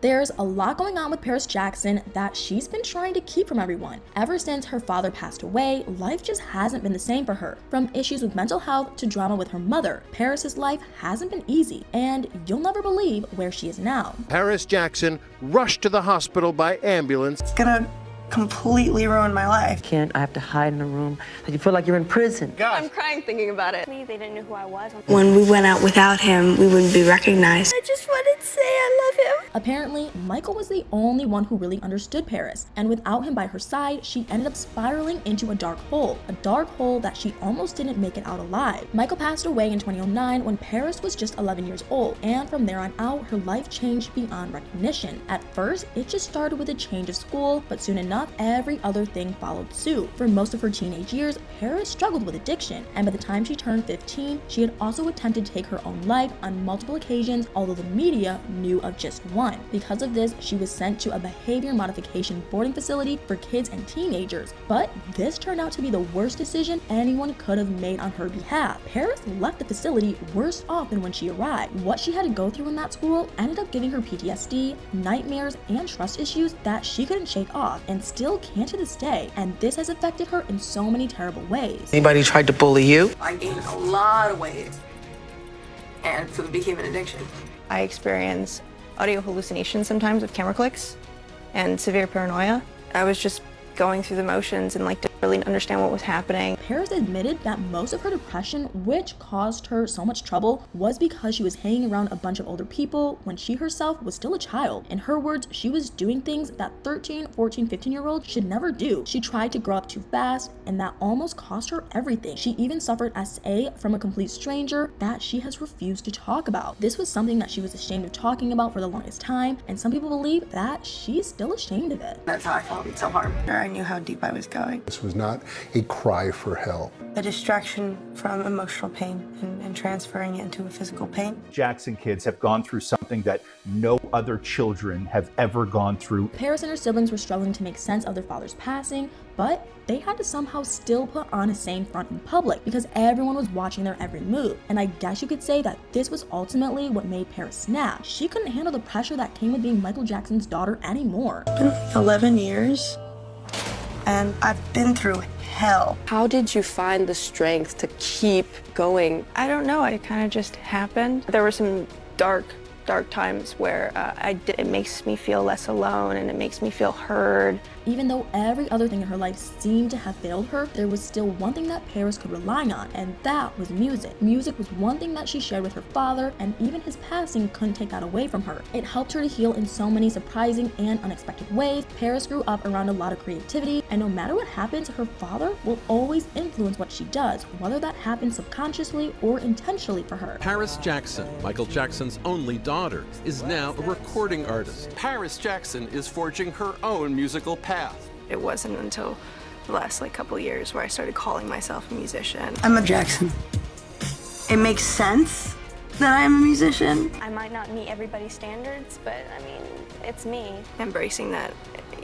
There's a lot going on with Paris Jackson that she's been trying to keep from everyone. Ever since her father passed away, life just hasn't been the same for her. From issues with mental health to drama with her mother, Paris's life hasn't been easy, and you'll never believe where she is now. Paris Jackson rushed to the hospital by ambulance. It's gonna completely ruin my life. I have to hide in a room. You feel like you're in prison. I'm crying thinking about it. They didn't know who I was. When we went out without him, we wouldn't be recognized. I just wanted to say I love him. Apparently, Michael was the only one who really understood Paris, and without him by her side, she ended up spiraling into a dark hole that she almost didn't make it out alive. Michael passed away in 2009 when Paris was just 11 years old, and from there on out, her life changed beyond recognition. At first, it just started with a change of school, but soon enough, every other thing followed suit. For most of her teenage years, Paris struggled with addiction, and by the time she turned 15, she had also attempted to take her own life on multiple occasions, although the media knew of just one. Because of this, she was sent to a behavior modification boarding facility for kids and teenagers, but this turned out to be the worst decision anyone could have made on her behalf. Paris left the facility worse off than when she arrived. What she had to go through in that school ended up giving her PTSD, nightmares, and trust issues that she couldn't shake off, and still can't to this day, and this has affected her in so many terrible ways. Anybody tried to bully you? I gained a lot of weight, and food became an addiction. I experience audio hallucinations sometimes with camera clicks and severe paranoia. I was just going through the motions and didn't really understand what was happening. Paris admitted that most of her depression, which caused her so much trouble, was because she was hanging around a bunch of older people when she herself was still a child. In her words, she was doing things that 13, 14, 15-year-olds should never do. She tried to grow up too fast, and that almost cost her everything. She even suffered SA from a complete stranger that she has refused to talk about. This was something that she was ashamed of talking about for the longest time, and some people believe that she's still ashamed of it. That's how I felt so hard. I knew how deep I was going. This was not a cry for help. A distraction from emotional pain and transferring it into a physical pain. Jackson kids have gone through something that no other children have ever gone through. Paris and her siblings were struggling to make sense of their father's passing, but they had to somehow still put on a sane front in public because everyone was watching their every move. And I guess you could say that this was ultimately what made Paris snap. She couldn't handle the pressure that came with being Michael Jackson's daughter anymore. It's been 11 years, and I've been through hell. How did you find the strength to keep going? I don't know, it kind of just happened. There were some dark times where it makes me feel less alone and it makes me feel heard. Even though every other thing in her life seemed to have failed her, there was still one thing that Paris could rely on, and that was music. Music was one thing that she shared with her father, and even his passing couldn't take that away from her. It helped her to heal in so many surprising and unexpected ways. Paris grew up around a lot of creativity, and no matter what happens, her father will always influence what she does, whether that happens subconsciously or intentionally for her. Paris Jackson, Michael Jackson's only daughter, is now a recording artist. Paris Jackson is forging her own musical path. It wasn't until the last couple years where I started calling myself a musician. I'm a Jackson. It makes sense that I'm a musician. I might not meet everybody's standards, but it's me. Embracing that,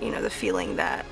the feeling that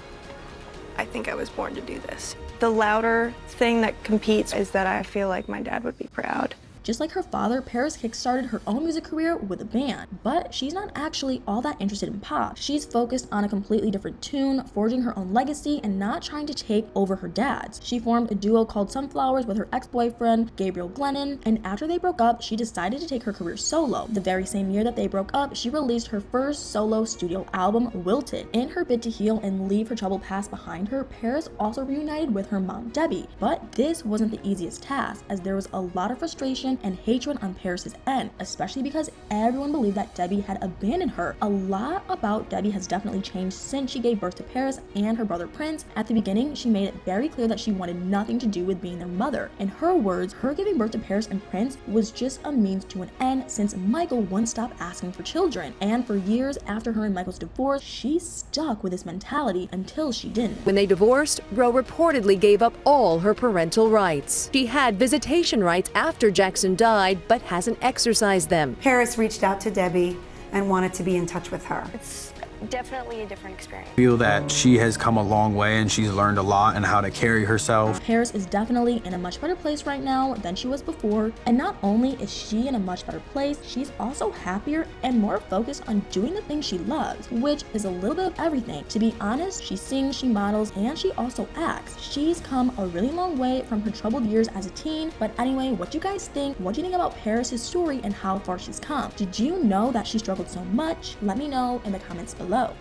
I think I was born to do this. The louder thing that competes is that I feel like my dad would be proud. Just like her father, Paris kickstarted her own music career with a band, but she's not actually all that interested in pop. She's focused on a completely different tune, forging her own legacy and not trying to take over her dad's. She formed a duo called Sunflowers with her ex-boyfriend, Gabriel Glennon, and after they broke up, she decided to take her career solo. The very same year that they broke up, she released her first solo studio album, Wilted. In her bid to heal and leave her troubled past behind her, Paris also reunited with her mom, Debbie. But this wasn't the easiest task, as there was a lot of frustration and hatred on Paris's end, especially because everyone believed that Debbie had abandoned her. A lot about Debbie has definitely changed since she gave birth to Paris and her brother Prince. At the beginning, she made it very clear that she wanted nothing to do with being their mother. In her words, her giving birth to Paris and Prince was just a means to an end since Michael wouldn't stop asking for children. And for years after her and Michael's divorce, she stuck with this mentality until she didn't. When they divorced, Roe reportedly gave up all her parental rights. She had visitation rights after Jackson died, but hasn't exercised them. Paris reached out to Debbie and wanted to be in touch with her. It's definitely a different experience. I feel that she has come a long way and she's learned a lot in how to carry herself. Paris is definitely in a much better place right now than she was before, and not only is she in a much better place, she's also happier and more focused on doing the things she loves, which is a little bit of everything. To be honest, she sings, she models, and she also acts. She's come a really long way from her troubled years as a teen. But anyway, what do you guys think? What do you think about Paris's story and how far she's come? Did you know that she struggled so much? Let me know in the comments below.